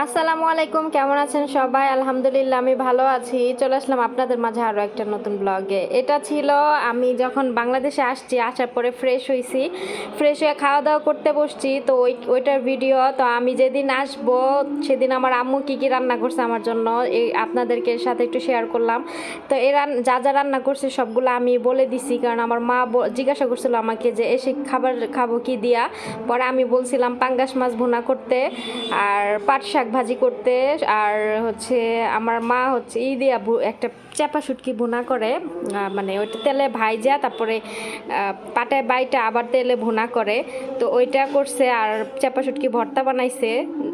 আসসালামু আলাইকুম, কেমন আছেন সবাই? আলহামদুলিল্লাহ আমি ভালো আছি। চলে আসলাম আপনাদের মাঝে আরও একটা নতুন ব্লগে। এটা ছিল আমি যখন বাংলাদেশে আসছি, আসার পরে ফ্রেশ হয়েছি, ফ্রেশ হয়ে খাওয়া দাওয়া করতে বসছি। তো ওইটার ভিডিও। তো আমি যেদিন আসবো সেদিন আমার আম্মু কী কী রান্না করছে আমার জন্য এই আপনাদেরকে সাথে একটু শেয়ার করলাম। তো যা যা রান্না করছে সবগুলো আমি বলে দিছি, কারণ আমার মা জিজ্ঞাসা করছিল আমাকে যে এসে খাবার খাবো কি দিয়া। পরে আমি বলছিলাম পাঙ্গাস মাছ ভুনা করতে, আর পাট শাক ভাজি করতে, আর হচ্ছে আমার মা হচ্ছে দিয়া একটা চাপা শুটকি ভুনা করে, মানে ওইটা তেলে ভাইজা তারপরে পাটায় বাইটা আবার তেলে ভুনা করে। তো ওইটা করছে, আর চাপা শুটকি ভর্তা বানাইছে,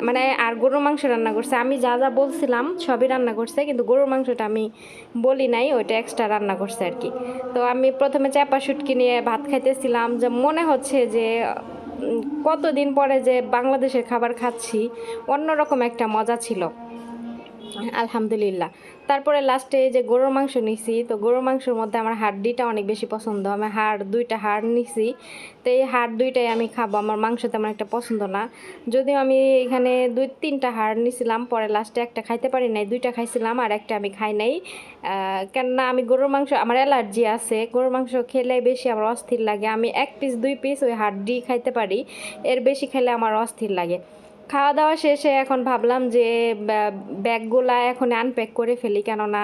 মানে আর গরুর মাংস রান্না করছে। আমি যা যা বলছিলাম সবই রান্না করছে, কিন্তু গরুর মাংসটা আমি বলি নাই, ওইটা এক্সট্রা রান্না করছে আর কি। তো আমি প্রথমে চাপা শুটকি নিয়ে ভাত খাইতেছিলাম, যে মনে হচ্ছে যে কতদিন পরে যে বাংলাদেশের খাবার খাচ্ছি, অন্যরকম একটা মজা ছিল আলহামদুলিল্লাহ। তারপরে লাস্টে যে গরুর মাংস নিছি, তো গরুর মাংসের মধ্যে আমার হাড্ডিটা অনেক বেশি পছন্দ, আমি দুইটা হাড় নিছি। তো এই হাড় দুইটাই আমি খাবো, আমার মাংস তেমন একটা পছন্দ না। যদিও আমি এখানে 2-3টা হাড় নিছিলাম, পরে লাস্টে একটা খাইতে পারি নাই, দুইটা খাইছিলাম আর একটা আমি খাই নাই। কেননা আমি গরুর মাংস, আমার অ্যালার্জি আছে, গরুর মাংস খেলে বেশি আমার অস্থির লাগে। আমি 1-2 পিস ওই হাড্ডি খাইতে পারি, এর বেশি খেলে আমার অস্থির লাগে। খাওয়া দাওয়া শেষে এখন ভাবলাম যে ব্যাগগুলা এখন আনপ্যাক করে ফেলি, কেননা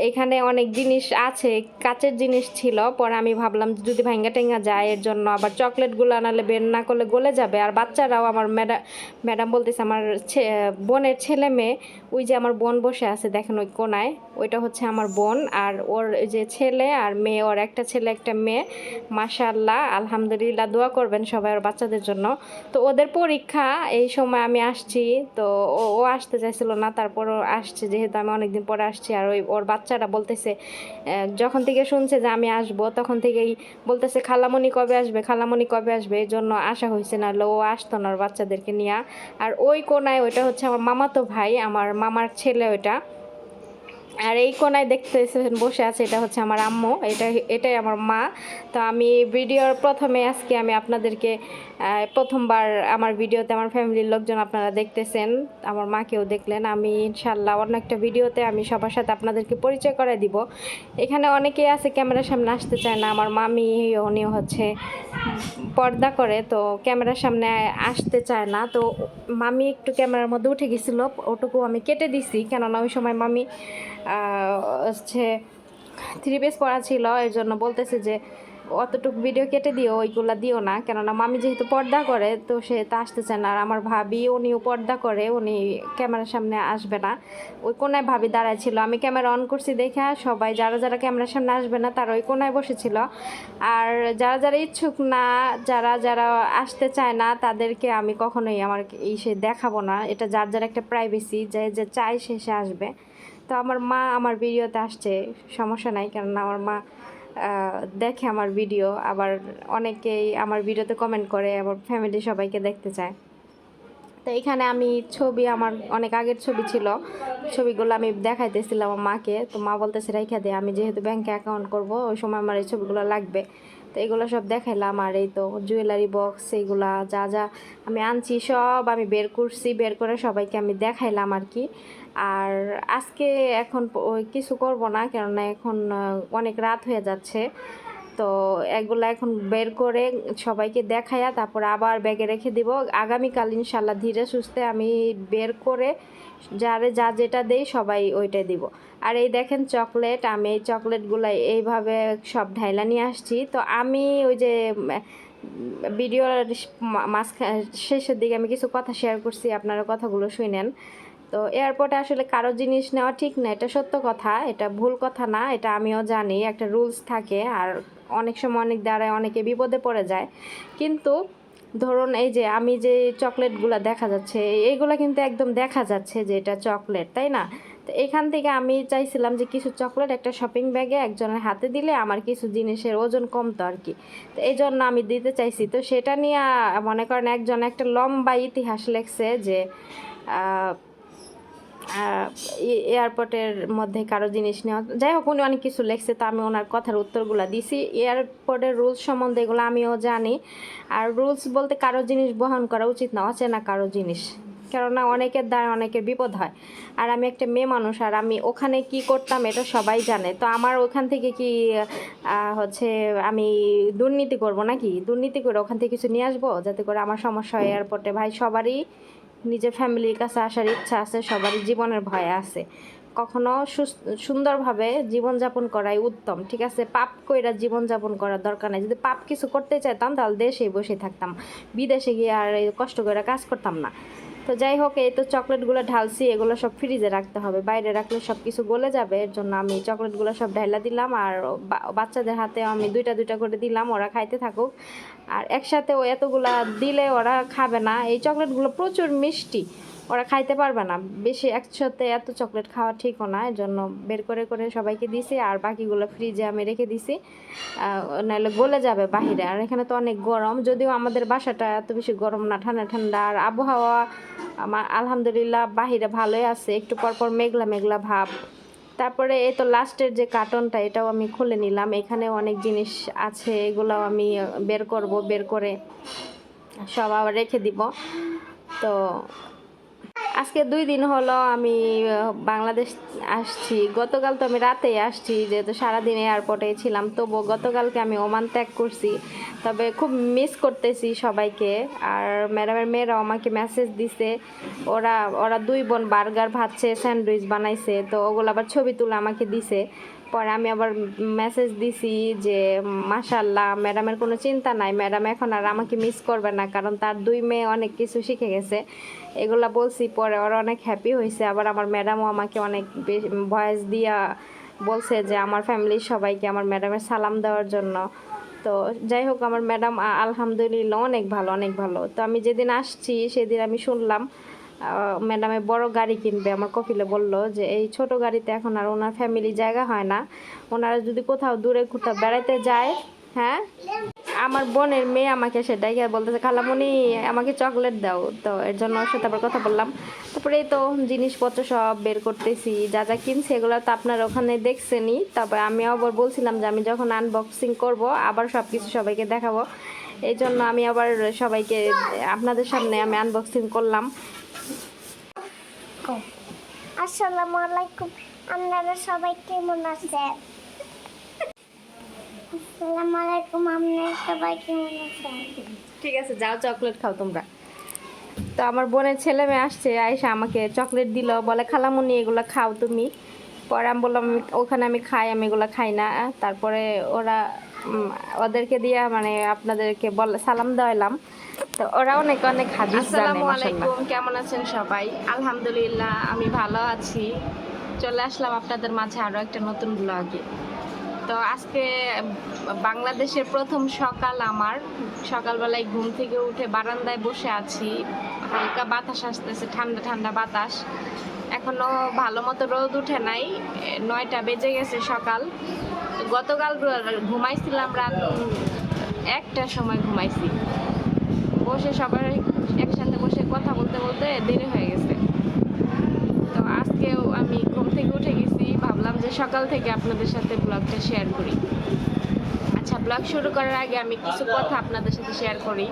এখানে অনেক জিনিস আছে, কাচের জিনিস ছিল। পরে আমি ভাবলাম যদি ভাঙ্গা টেঙ্গা যায়, এর জন্য আবার চকলেটগুলো আনালে বের না করলে গলে যাবে। আর বাচ্চারাও, আমার ম্যাডাম বলতেছে, আমার বোনের ছেলে মেয়ে, ওই যে আমার বোন বসে আছে দেখেন ওই কোনায়, ওইটা হচ্ছে আমার বোন, আর ওর যে ছেলে আর মেয়ে, ওর একটা ছেলে একটা মেয়ে, মাশাআল্লাহ আলহামদুলিল্লাহ, দোয়া করবেন সবাই ওর বাচ্চাদের জন্য। তো ওদের পরীক্ষা, এই সময় আমি আসছি। তো ও আসতে চাইছিল না, তারপরও আসছে, যেহেতু আমি অনেকদিন পরে আসছি। আর ওর বাচ্চারা বলতেছে, যখন থেকে শুনছে যে আমি আসব তখন থেকেই বলতেছে খালামণি কবে আসবে, খালামণি কবে আসবে, এই জন্য আসা হয়েছে, না ও আসতো না ওর বাচ্চাদেরকে নিয়ে। আর ওই কোনায় ওইটা হচ্ছে আমার মামাতো ভাই, আমার মামার ছেলে ওইটা। আর এই কোনায় দেখতেছেন বসে আছে, এটা হচ্ছে আমার আম্মু, এটাই আমার মা। তো আমি ভিডিওর প্রথমে আজকে আমি আপনাদেরকে প্রথমবার আমার ভিডিওতে আমার ফ্যামিলির লোকজন আপনারা দেখতেছেন, আমার মাকেও দেখলেন। আমি ইনশাল্লাহ অন্য একটা ভিডিওতে আমি সবার সাথে আপনাদেরকে পরিচয় করে দিব। এখানে অনেকেই আছে ক্যামেরার সামনে আসতে চায় না, আমার মামি উনিও হচ্ছে পর্দা করে, তো ক্যামেরার সামনে আসতে চায় না। তো মামি একটু ক্যামেরার মধ্যে উঠে গেছিলো, ওটুকু আমি কেটে দিছি, কেননা ওই সময় মামি হচ্ছে 3 পিস পরা ছিল, এর জন্য বলতেছে যে অতটুকু ভিডিও কেটে দিও, ওইগুলা দিও না, কেননা মামি যেহেতু পর্দা করে তো সে তা আসতে চায় না। আর আমার ভাবি উনিও পর্দা করে, উনি ক্যামেরার সামনে আসবে না। ওই কোনায় ভাবি দাঁড়ায় ছিল, আমি ক্যামেরা অন করছি দেখা সবাই যারা যারা ক্যামেরার সামনে আসবে না তারা ওই কোনায় বসেছিল। আর যারা যারা ইচ্ছুক না, যারা যারা আসতে চায় না, তাদেরকে আমি কখনোই আমার সে দেখাবো না। এটা যার যার একটা প্রাইভেসি, যে যে চায় সে আসবে। তো আমার মা আমার ভিডিওতে আসছে, সমস্যা নাই, কেননা আমার মা দেখে আমার ভিডিও, আবার অনেকেই আমার ভিডিওতে কমেন্ট করে, আমার ফ্যামিলি সবাইকে দেখতে চায়। তো এখানে আমি ছবি, আমার অনেক আগের ছবি ছিল, ছবিগুলো আমি দেখাইতেছিলাম আমার মাকে। তো মা বলতেছে রেখে দে, আমি যেহেতু ব্যাংকে অ্যাকাউন্ট করব ওই সময় আমার এই ছবিগুলো লাগবে। তো এগুলো সব দেখাইলাম। আর এই তো জুয়েলারি বক্স, এইগুলা যা যা আমি আনছি সব আমি বের করছি, বের করে সবাইকে আমি দেখাইলাম আর কি। আর আজকে এখন কিছু করব না, কেননা এখন অনেক রাত হয়ে যাচ্ছে। তো এগুলো এখন বের করে সবাইকে দেখাইয়া তারপর আবার ব্যাগে রেখে দিব। আগামীকাল ইনশাল্লাহ ধীরে সুস্থে আমি বের করে যারে যা যেটা দেই সবাই ওইটাই দিব। আর এই দেখেন চকলেট, আমি এই চকলেটগুলো এইভাবে সব ঢাইলা নিয়ে আসছি। তো আমি ওই যে ভিডিওর শেষের দিকে আমি কিছু কথা শেয়ার করছি, আপনারা কথাগুলো শুনেন। তো এয়ারপোর্টে আসলে কারো জিনিস নেওয়া ঠিক না, এটা সত্য কথা, এটা ভুল কথা না, এটা আমিও জানি, একটা রুলস থাকে। আর অনেক সময় অনেক দ্বারায় অনেকে বিপদে পড়ে যায়। কিন্তু ধরুন এই যে আমি যে চকলেটগুলো দেখা যাচ্ছে, এইগুলো কিন্তু একদম দেখা যাচ্ছে যে এটা চকলেট, তাই না? তো এখান থেকে আমি চাইছিলাম যে কিছু চকলেট একটা শপিং ব্যাগে একজনের হাতে দিলে আমার কিছু জিনিসের ওজন কমতো আর কি। তো এই জন্য আমি দিতে চাইছি। তো সেটা নিয়ে মনে করেন একজন একটা লম্বা ইতিহাস লেখছে যে এয়ারপোর্টের মধ্যে কারো জিনিস নেওয়া, যাই হোক উনি অনেক কিছু লেখছে, তো আমি ওনার কথার উত্তরগুলো দিছি। এয়ারপোর্টের রুলস সম্বন্ধে এগুলো আমিও জানি। আর রুলস বলতে কারো জিনিস বহন করা উচিত না, অচেনা কারো জিনিস, কেননা অনেকের দ্বারা অনেকের বিপদ হয়। আর আমি একটা মেয়ে মানুষ, আর আমি ওখানে কি করতাম এটা সবাই জানে। তো আমার ওখান থেকে কি হচ্ছে আমি দুর্নীতি করব নাকি? দুর্নীতি করে ওখান থেকে কিছু নিয়ে আসবো যাতে করে আমার সমস্যা হয় এয়ারপোর্টে? ভাই, সবারই নিজের ফ্যামিলির কাছে আসার ইচ্ছা আছে, সবারই জীবনের ভয় আছে। কখনো সুন্দরভাবে জীবনযাপন করাই উত্তম, ঠিক আছে? পাপ কইরা জীবনযাপন করার দরকার নেই। যদি পাপ কিছু করতে চাইতাম তাহলে দেশেই বসে থাকতাম, বিদেশে গিয়ে আর কষ্ট করে কাজ করতাম না। তো যাই হোক, এই তো চকলেটগুলো ঢালছি, এগুলো সব ফ্রিজে রাখতে হবে, বাইরে রাখলে সব কিছু গলে যাবে। এর জন্য আমি চকলেটগুলো সব ঢাইলা দিলাম, আর বাচ্চাদের হাতে আমি দুইটা দুইটা করে দিলাম, ওরা খাইতে থাকুক। আর একসাথে এতগুলা দিলে ওরা খাবে না, এই চকলেটগুলো প্রচুর মিষ্টি, ওরা খাইতে পারবে না বেশি। একসাথে এত চকলেট খাওয়া ঠিকও না, এর জন্য বের করে করে সবাইকে দিছি, আর বাকিগুলো ফ্রিজে আমি রেখে দিছি, নাহলে গলে যাবে বাহিরে। আর এখানে তো অনেক গরম, যদিও আমাদের বাসাটা এত বেশি গরম না, ঠান্ডা ঠান্ডা। আর আবহাওয়া আমার আলহামদুলিল্লাহ বাহিরে ভালোই আছে, একটু পরপর মেঘলা মেঘলা ভাব। তারপরে এই তো লাস্টের যে কার্টনটা, এটাও আমি খুলে নিলাম, এখানে অনেক জিনিস আছে, এগুলোও আমি বের করব, বের করে সব আবার রেখে দিব। তো আজকে 2 দিন হলো আমি বাংলাদেশ আসছি। গতকাল তো আমি রাতেই আসছি, যেহেতু সারাদিন এয়ারপোর্টে ছিলাম। তবু গতকালকে আমি ওমান ত্যাগ করছি, তবে খুব মিস করতেছি সবাইকে। আর ম্যাডামের মেয়েরাও আমাকে মেসেজ দিছে, ওরা ওরা 2 বোন বার্গার ভাজছে, স্যান্ডউইচ বানাইছে, তো ওগুলো আবার ছবি তুলে আমাকে দিছে। পরে আমি আবার মেসেজ দিছি যে মাশাআল্লাহ, ম্যাডামের কোনো চিন্তা নাই, ম্যাডাম এখন আর আমাকে মিস করবে না, কারণ তার 2 মেয়ে অনেক কিছু শিখে গেছে। এগুলা বলছি, পরে ওরা অনেক হ্যাপি হয়েছে। আবার আমার ম্যাডামও আমাকে অনেক ভয়েস দিয়া বলছে যে আমার ফ্যামিলির সবাইকে আমার ম্যাডামের সালাম দেওয়ার জন্য। তো যাই হোক, আমার ম্যাডাম আলহামদুলিল্লাহ অনেক ভালো, অনেক ভালো। তো আমি যেদিন আসছি সেদিন আমি শুনলাম ম্যাডামে বড় গাড়ি কিনবে। আমার কফিলে বলল যে এই ছোট গাড়িতে এখন আর ওনার ফ্যামিলি জায়গা হয় না, ওনারা যদি কোথাও দূরে কোথাও বেড়াতে যায়। হ্যাঁ, আমার বোনের মেয়ে আমাকে সেটাই বলতেছে, খালামণি আমাকে চকলেট দাও। তো এর জন্য ওর সাথে আবার কথা বললাম। তারপরে এই তো জিনিসপত্র সব বের করতেছি, যা যা কিনছি এগুলো তো আপনারা ওখানে দেখছেনই। তবে আমি আবার বলছিলাম যে আমি যখন আনবক্সিং করব আবার সব কিছু সবাইকে দেখাবো, এই জন্য আমি আবার সবাইকে আপনাদের সামনে আমি আনবক্সিং করলাম। আসসালামু আলাইকুম, আপনারা সবাই কেমন আছেন? আসসালামু আলাইকুম, আপনারা সবাই কেমন আছেন? ঠিক আছে, যাও চকলেট খাও তোমরা। তো আমার বোনের ছেলে মেয়ে আসছে, আয়সা আমাকে চকলেট দিল, বলে খালামুনি এগুলো খাও তুমি। পরে আমি বললাম ওখানে আমি খাই, আমি এগুলো খাই না। তারপরে ওরা ওদেরকে দিয়ে মানে আপনাদেরকে সালাম দেওয়ালাম। তো ওরা অনেক অনেক হাদিস জানে। আসসালামু আলাইকুম, কেমন আছেন সবাই? আলহামদুলিল্লাহ আমি ভালো আছি। চলে আসলাম আপনাদের মাঝে আরও একটা নতুন ব্লগে। তো আজকে বাংলাদেশের প্রথম সকাল আমার। সকালবেলায় ঘুম থেকে উঠে বারান্দায় বসে আছি, হালকা বাতাস আসতেছে, ঠান্ডা ঠান্ডা বাতাস। এখনো ভালো মতো রোদ উঠে নাই, 9টা বেজে গেছে সকাল। গতকাল ঘুমাইছিলাম রাত 1টার সময় ঘুমাইছি, বসে সবাই একসাথে বসে কথা বলতে বলতে দেরি হয়ে গেছে। তো আজকেও আমি ঘুম থেকে উঠে গেছি, ভাবলাম যে সকাল থেকে আপনাদের সাথে ব্লগটা শেয়ার করি। আচ্ছা, ব্লগ শুরু করার আগে আমি কিছু কথা আপনাদের সাথে শেয়ার করি।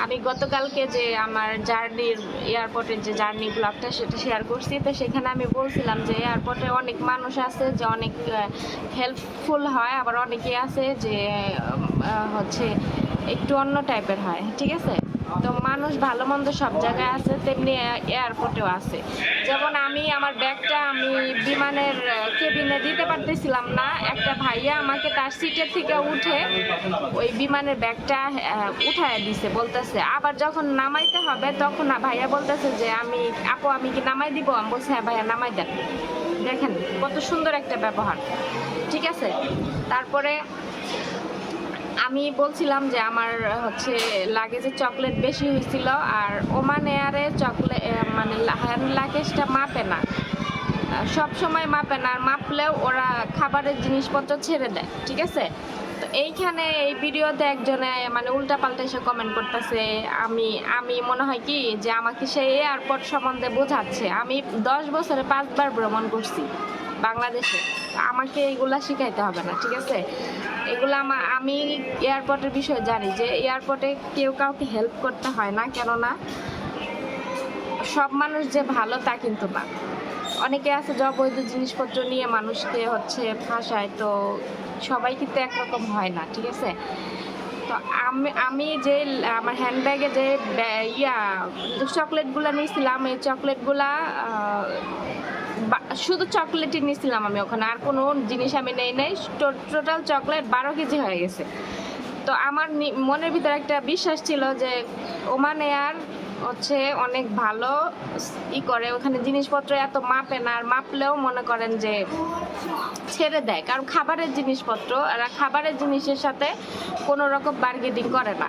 আমি গতকালকে যে আমার জার্নির এয়ারপোর্টের যে জার্নি ব্লগটা সেটা শেয়ার করছি। তো সেখানে আমি বলছিলাম যে এয়ারপোর্টে অনেক মানুষ আছে যে অনেক হেল্পফুল হয়, আবার অনেকেই আছে যে হচ্ছে একটু অন্য টাইপের হয়, ঠিক আছে? তো মানুষ ভালো মন্দ সব জায়গায় আছে, তেমনি এয়ারপোর্টেও আছে। যেমন আমি আমার ব্যাগটা আমি বিমানের কেবিনে দিতে পারতেছিলাম না, একটা ভাইয়া আমাকে তার সিটের থেকে উঠে ওই বিমানের ব্যাগটা উঠায় দিছে, বলতেছে আবার যখন নামাইতে হবে তখন ভাইয়া বলতেছে যে আপু আমি কি নামাই দিব? আমি বলছি হ্যাঁ ভাইয়া নামাই দেন। দেখেন কত সুন্দর একটা ব্যবহার, ঠিক আছে? তারপরে আমি বলছিলাম যে আমার হচ্ছে লাগেজে চকলেট বেশি হয়েছিল, আর ওমান এয়ারে চকলেট মানে হ্যান্ড লাগেজটা মাপে না, সব সময় মাপে না, আর মাপলেও ওরা খাবারের জিনিসপত্র ছেড়ে দেয়, ঠিক আছে? তো এইখানে এই ভিডিওতে একজনে মানে উল্টাপাল্টা এসে কমেন্ট করতেছে। আমি মনে হয় কি যে আমাকে সেই এয়ারপোর্ট সম্বন্ধে বোঝাচ্ছে। আমি 10 বছরে 5 বার ভ্রমণ করছি বাংলাদেশে, আমাকে এগুলা শিখাইতে হবে না, ঠিক আছে? এগুলো আমি এয়ারপোর্টের বিষয়ে জানি যে এয়ারপোর্টে কেউ কাউকে হেল্প করতে হয় না, কেননা সব মানুষ যে ভালো তা কিন্তু না। অনেকে আছে যে অবৈধ জিনিসপত্র নিয়ে মানুষকে হচ্ছে ফাঁসায়, তো সবাই কিন্তু একরকম হয় না, ঠিক আছে? তো আমি যে আমার হ্যান্ডব্যাগে যে চকলেটগুলো নিয়েছিলাম, এই চকলেটগুলা শুধু চকলেটই নিয়েছিলাম আমি ওখানে, আর কোনো জিনিস আমি নেই নাই। টোটাল চকলেট 12 কেজি হয়ে গেছে। তো আমার মনের ভিতরে একটা বিশ্বাস ছিল যে ওমান এয়ার হচ্ছে অনেক ভালো করে, ওখানে জিনিসপত্র এত মাপে না, আর মাপলেও মনে করেন যে ছেড়ে দেয়, কারণ খাবারের জিনিসপত্র, আর খাবারের জিনিসের সাথে কোনো রকম বার্গেনিং করে না।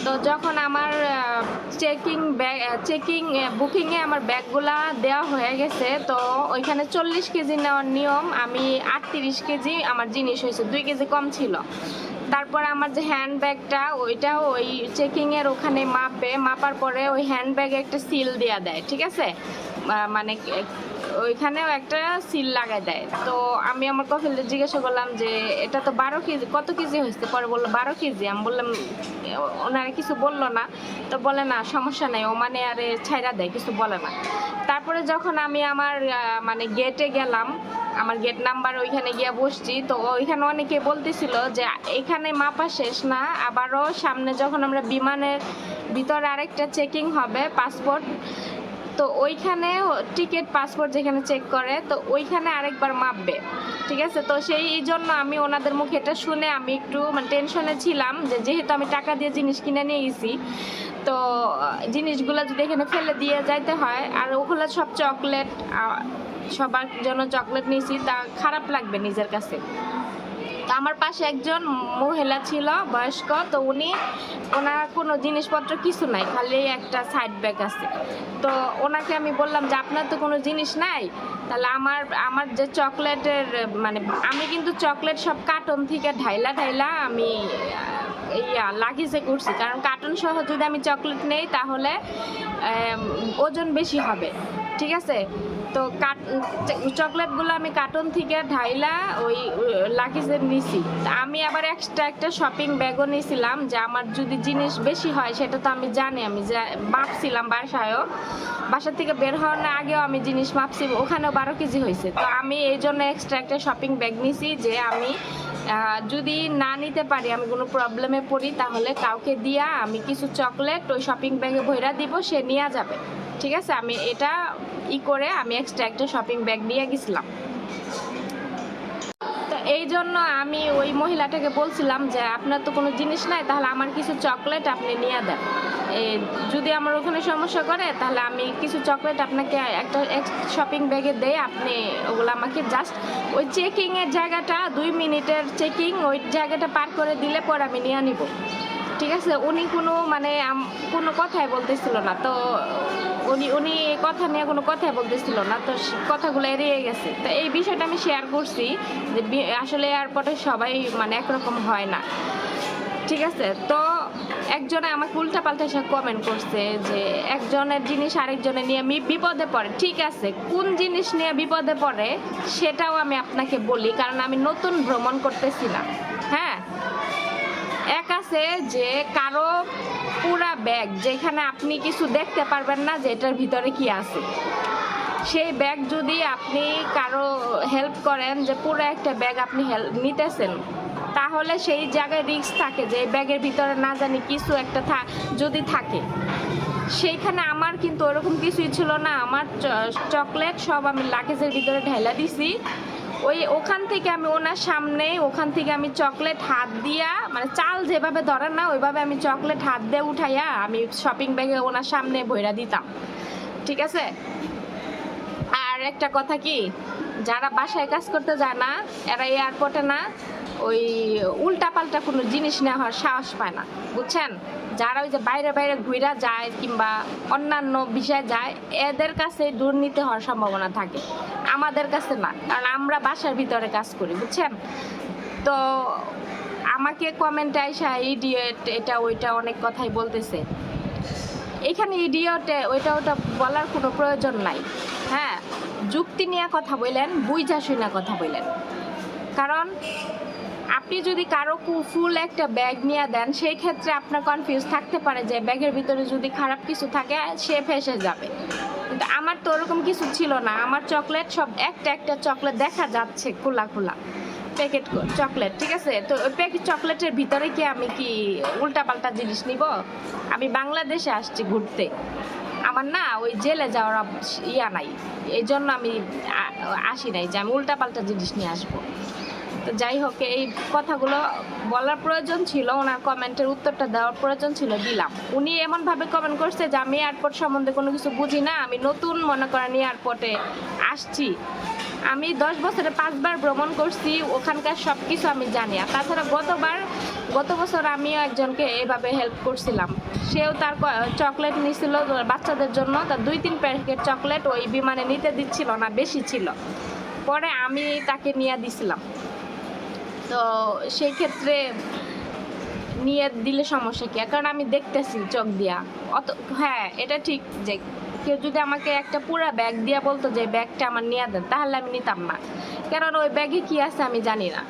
তো যখন আমার বুকিংয়ে আমার ব্যাগগুলা দেওয়া হয়ে গেছে, তো ওইখানে 40 কেজি নেওয়ার নিয়ম, আমি 38 কেজি আমার জিনিস হয়েছে, 2 কেজি কম ছিল। তারপর আমার যে হ্যান্ডব্যাগটা, ওইটাও ওই চেকিংয়ের ওখানে মাপার পরে ওই হ্যান্ডব্যাগে একটা সিল দেওয়া দেয়, ঠিক আছে? মানে ওইখানেও একটা সিল লাগাই দেয়। তো আমি আমার কফিলদের জিজ্ঞাসা করলাম যে এটা তো 12 কেজি, কত কেজি হয়েছে? পরে বললো 12 কেজি। আমি বললাম, ওনারা কিছু বললো না। তো বলে না, সমস্যা নেই, ও মানে আরে ছাইরা দেয়, কিছু বলে না। তারপরে যখন আমি আমার মানে গেটে গেলাম, আমার গেট নাম্বার ওইখানে গিয়ে বসছি, তো ওইখানে অনেকে বলতেছিল যে এখানে মাপা শেষ না, আবারও সামনে যখন আমরা বিমানের ভিতরে আরেকটা চেকিং হবে পাসপোর্ট, তো ওইখানে টিকিট পাসপোর্ট যেখানে চেক করে, তো ওইখানে আরেকবার মাপবে, ঠিক আছে? তো সেই জন্য আমি ওনাদের মুখে এটা শুনে আমি একটু মানে টেনশনে ছিলাম, যে যেহেতু আমি টাকা দিয়ে জিনিস কিনে নিয়ে গেছি, তো জিনিসগুলো যদি এখানে ফেলে দিয়ে যাইতে হয়, আর ওগুলো সব চকলেট, সবার জন্য চকলেট নিয়েছি, তা খারাপ লাগবে নিজের কাছে। তো আমার পাশে একজন মহিলা ছিল বয়স্ক, তো ওনার কোনো জিনিসপত্র কিছু নাই, খালি একটা সাইড ব্যাগ আছে। তো ওনাকে আমি বললাম যে আপনার তো কোনো জিনিস নাই, তাহলে আমার যে চকলেটের মানে আমি কিন্তু চকলেট সব কার্টন থেকে ঢাইলা আমি লাগেজে করছি, কারণ কার্টন সহ যদি আমি চকলেট নেই তাহলে ওজন বেশি হবে, ঠিক আছে? তো চকলেটগুলো আমি কার্টন থেকে ঢাইলা ওই লাগেজে নিছি। আমি আবার এক্সট্রা একটা শপিং ব্যাগও নিয়েছিলাম, যে আমার যদি জিনিস বেশি হয় সেটা তো আমি জানি, আমি মাপছিলাম বাসা থেকে বের হওয়ার আগেও আমি জিনিস মাপছি, ওখানেও 12 কেজি হয়েছে। তো আমি এই জন্য এক্সট্রা একটা শপিং ব্যাগ নিছি, যে আমি যদি না নিতে পারি, আমি কোনো প্রবলেমে পড়ি, তাহলে কাউকে দিয়া আমি কিছু চকলেট ওই শপিং ব্যাগে ভইরা দিব, সে নিয়ে যাবে, ঠিক আছে? আমি এটা করে আমি এক্সট্রা একটা শপিং ব্যাগ নিয়ে গেছিলাম। তো এই জন্য আমি ওই মহিলাটাকে বলছিলাম যে আপনার তো কোনো জিনিস নাই, তাহলে আমার কিছু চকলেট আপনি নিয়ে দেন, যদি আমার ওখানে সমস্যা করে তাহলে আমি কিছু চকলেট আপনাকে একটা শপিং ব্যাগে দেই, আপনি ওগুলো আমাকে জাস্ট ওই চেকিংয়ের জায়গাটা 2 মিনিটের চেকিং, ওই জায়গাটা পার করে দিলে পর আমি নিয়ে নিব, ঠিক আছে? উনি কোনো কথাই বলতেছিল না। তো উনি কথা নিয়ে কোনো কথাই বলতেছিল না, তো কথাগুলো এড়িয়ে গেছে। তো এই বিষয়টা আমি শেয়ার করছি যে আসলে এয়ারপোর্টে সবাই মানে একরকম হয় না, ঠিক আছে? তো একজনে আমাকে উল্টাপাল্টা এসে কমেন্ট করছে যে একজনের জিনিস আরেকজনে নিয়ে আমি বিপদে পড়ে। ঠিক আছে, কোন জিনিস নিয়ে বিপদে পড়ে সেটাও আমি আপনাকে বলি, কারণ আমি নতুন ভ্রমণ করতেছি না। হ্যাঁ, এক আছে যে কারো পুরা ব্যাগ, যেখানে আপনি কিছু দেখতে পারবেন না যে এটার ভিতরে কি আছে, সেই ব্যাগ যদি আপনি কারো হেল্প করেন, যে পুরো একটা ব্যাগ আপনি নিতেছেন, তাহলে সেই জায়গায় রিস্ক থাকে যে এই ব্যাগের ভিতরে না জানি কিছু একটা যদি থাকে। সেইখানে আমার কিন্তু ওরকম কিছুই ছিল না, আমার চকলেট সব আমি লাগেজের ভিতরে ঢেলা দিছি। ওখান থেকে আমি ওনার সামনে, ওখান থেকে আমি চকলেট হাত দিয়া, মানে চাল যেভাবে ধরেন না ওইভাবে আমি চকলেট হাত দিয়ে উঠাইয়া আমি শপিং ব্যাগে ওনার সামনে ভইরা দিতাম, ঠিক আছে? আর একটা কথা কি, যারা বাসায় কাজ করতে যায় না, এরা এয়ারপোর্টে না ওই উল্টাপাল্টা কোনো জিনিস নেওয়ার সাহস পায় না, বুঝছেন? যারা ওই যে বাইরে বাইরে ঘুরা যায় কিংবা অন্যান্য বিষয়ে যায়, এদের কাছে দুর্নীতি হওয়ার সম্ভাবনা থাকে, আমাদের কাছে না, কারণ আমরা বাসার ভিতরে কাজ করি, বুঝছেন? তো আমাকে কমেন্টে আইসা ইডিয়েট এটা ওইটা অনেক কথাই বলতেছে। এখানে ইডিয়েটে ওইটা ওটা বলার কোনো প্রয়োজন নাই। হ্যাঁ, যুক্তি নিয়ে কথা বললেন, বুঝা শুনে কথা বললেন, কারণ আপনি যদি কারো ফুল একটা ব্যাগ নিয়ে দেন, সেই ক্ষেত্রে আপনার কনফিউজ থাকতে পারে যে ব্যাগের ভিতরে যদি খারাপ কিছু থাকে সে ফেঁসে যাবে, কিন্তু আমার তো ওরকম কিছু ছিল না। আমার চকলেট সব একটা একটা চকলেট দেখা যাচ্ছে খোলা খোলা প্যাকেট চকলেট, ঠিক আছে? তো ওই প্যাকেট চকলেটের ভিতরে কি আমি কি উল্টাপাল্টা জিনিস নিব? আমি বাংলাদেশে আসছি ঘুরতে, আমার না ওই জেলে যাওয়ার ইয়া নাই, এই জন্য আমি আসি নাই যে আমি উল্টাপাল্টা জিনিস নিয়ে আসবো। তো যাই হোক, এই কথাগুলো বলার প্রয়োজন ছিল, ওনার কমেন্টের উত্তরটা দেওয়ার প্রয়োজন ছিল, দিলাম। উনি এমনভাবে কমেন্ট করছে যে আমি এয়ারপোর্ট সম্বন্ধে কোনো কিছু বুঝি না, আমি নতুন মনে করেন এয়ারপোর্টে আসছি, আমি 10 বছরে 5 বার ভ্রমণ করছি, ওখানকার সব কিছু আমি জানি। আর তাছাড়া গত বছর আমিও একজনকে এভাবে হেল্প করছিলাম, সেও তার চকলেট নিছিল বাচ্চাদের জন্য, তার 2-3 প্যাকেট চকলেট ওই বিমানে নিতে দিচ্ছিল না, বেশি ছিল, পরে আমি তাকে নিয়ে দিছিলাম। তো সেই ক্ষেত্রে নিয়ে দিলে সমস্যা কি? কারণ আমি দেখতেছি চোখ দিয়া অত। হ্যাঁ, এটা ঠিক যে কেউ যদি আমাকে একটা পুরো ব্যাগ দিয়া বলতো যে ব্যাগটা আমার নিয়ে দেন, তাহলে আমি নিতাম না, কারণ ওই ব্যাগে কি আছে আমি জানি না।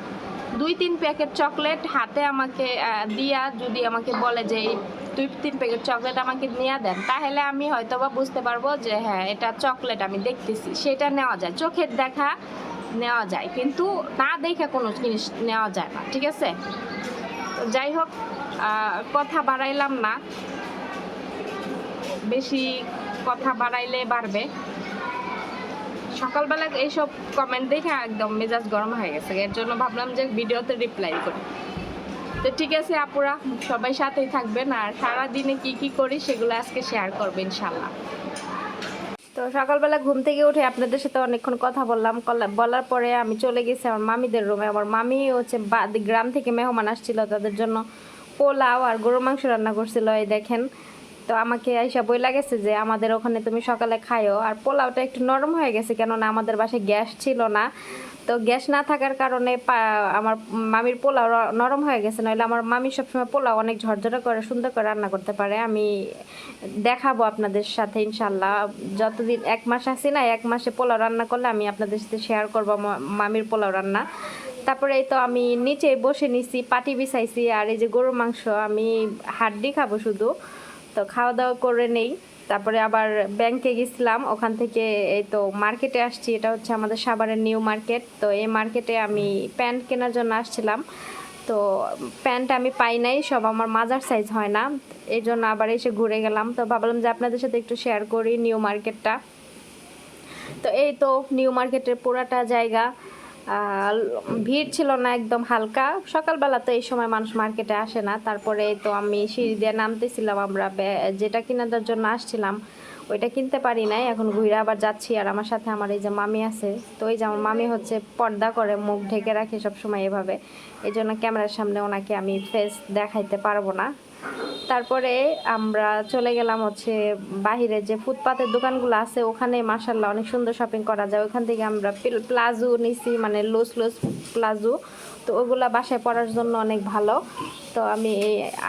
2-3 প্যাকেট চকলেট হাতে আমাকে দিয়া যদি আমাকে বলে যে এই 2-3 প্যাকেট চকলেট আমাকে নিয়ে দেন, তাহলে আমি হয়তো বা বুঝতে পারবো যে হ্যাঁ এটা চকলেট, আমি দেখতেছি, সেটা নেওয়া যায়, চোখের দেখা নেওয়া যায়, কিন্তু না দেখে কোনো জিনিস নেওয়া যায় না, ঠিক আছে? যাই হোক, কথা বাড়াইলাম না, বেশি কথা বাড়াইলে বাড়বে। সকালবেলা এইসব কমেন্ট দেখে একদম মেজাজ গরম হয়ে গেছে, এর জন্য ভাবলাম যে ভিডিওতে রিপ্লাই করি। তো ঠিক আছে আপুরা, সবাই সাথেই থাকবেন, আর সারাদিনে কি কি করি সেগুলো আজকে শেয়ার করবে ইনশাল্লাহ। তো সকালবেলা ঘুম থেকে উঠে আপনাদের সাথে অনেকক্ষণ কথা বললাম, বলার পরে আমি চলে গেছি আমার মামিদের রুমে। আমার মামি হচ্ছে গ্রাম থেকে মেহমান আসছিল, তাদের জন্য পোলাও আর গরুর মাংস রান্না করছিল, এই দেখেন। তো আমাকে আইসা বইলা গেছে যে আমাদের ওখানে তুমি সকালে খাইও। আর পোলাওটা একটু নরম হয়ে গেছে, কেননা আমাদের বাসায় গ্যাস ছিল না, তো গ্যাস না থাকার কারণে আমার মামির পোলাও নরম হয়ে গেছে। নইলে আমার মামি সবসময় পোলাও অনেক ঝরঝরে করে সুন্দর করে রান্না করতে পারে। আমি দেখাবো আপনাদের সাথে ইনশাল্লাহ, যতদিন 1 মাস আছি না, 1 মাসে পোলাও রান্না করলে আমি আপনাদের সাথে শেয়ার করবো মামির পোলাও রান্না। তারপরে এই তো আমি নিচে বসে নিছি, পাটি বিছাইছি, আর এই যে গরুর মাংস, আমি হাড্ডি খাবো শুধু, তো খাওয়া দাওয়া করে নেই। তারপরে আবার ব্যাংকে গেছিলাম, ওখান থেকে এই তো মার্কেটে আসছি, এটা হচ্ছে আমাদের সাভারের নিউ মার্কেট। তো এই মার্কেটে আমি প্যান্ট কেনার জন্য আসছিলাম, তো প্যান্ট আমি পাই নাই, সব আমার মাজার সাইজ হয় না, এই জন্য আবার এসে ঘুরে গেলাম। তো ভাবলাম যে আপনাদের সাথে একটু শেয়ার করি নিউ মার্কেটটা। তো এই তো নিউ মার্কেটের পুরাটা জায়গা, ভিড় ছিল না, একদম হালকা। সকালবেলা তো এই সময় মানুষ মার্কেটে আসে না। তারপরে তো আমি সিঁড়ি দিয়ে নামতেছিলাম, আমরা যেটা কেনার জন্য আসছিলাম ওইটা কিনতে পারি নাই, এখন ঘুরে আবার যাচ্ছি। আর আমার সাথে আমার এই যে মামি আছে, তো এই যে আমার মামি হচ্ছে পর্দা করে, মুখ ঢেকে রাখে সবসময় এভাবে, এই জন্য ক্যামেরার সামনে ওনাকে আমি ফেস দেখাইতে পারবো না। তারপরে আমরা চলে গেলাম হচ্ছে বাহিরে যে ফুটপাতের দোকানগুলো আছে, ওখানে মাশাআল্লাহ অনেক সুন্দর শপিং করা যায়। ওখান থেকে আমরা প্লাজো নিছি, মানে লুজ প্লাজো, তো ওগুলা বাসায় পরার জন্য অনেক ভালো। তো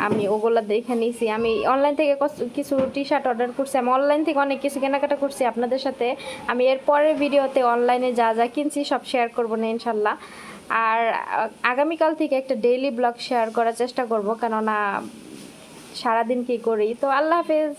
আমি ওগুলা দেখে নিয়েছি। আমি অনলাইন থেকে কিছু টি শার্ট অর্ডার করছি, আমি অনলাইন থেকে অনেক কিছু কেনাকাটা করছি আপনাদের সাথে। আমি এর পরের ভিডিওতে অনলাইনে যা যা কিনছি সব শেয়ার করবো না ইনশাল্লাহ। আর আগামীকাল থেকে একটা ডেইলি ব্লগ শেয়ার করার চেষ্টা করব, কেননা সারাদিন কি করি। তো আল্লাহ হাফেজ।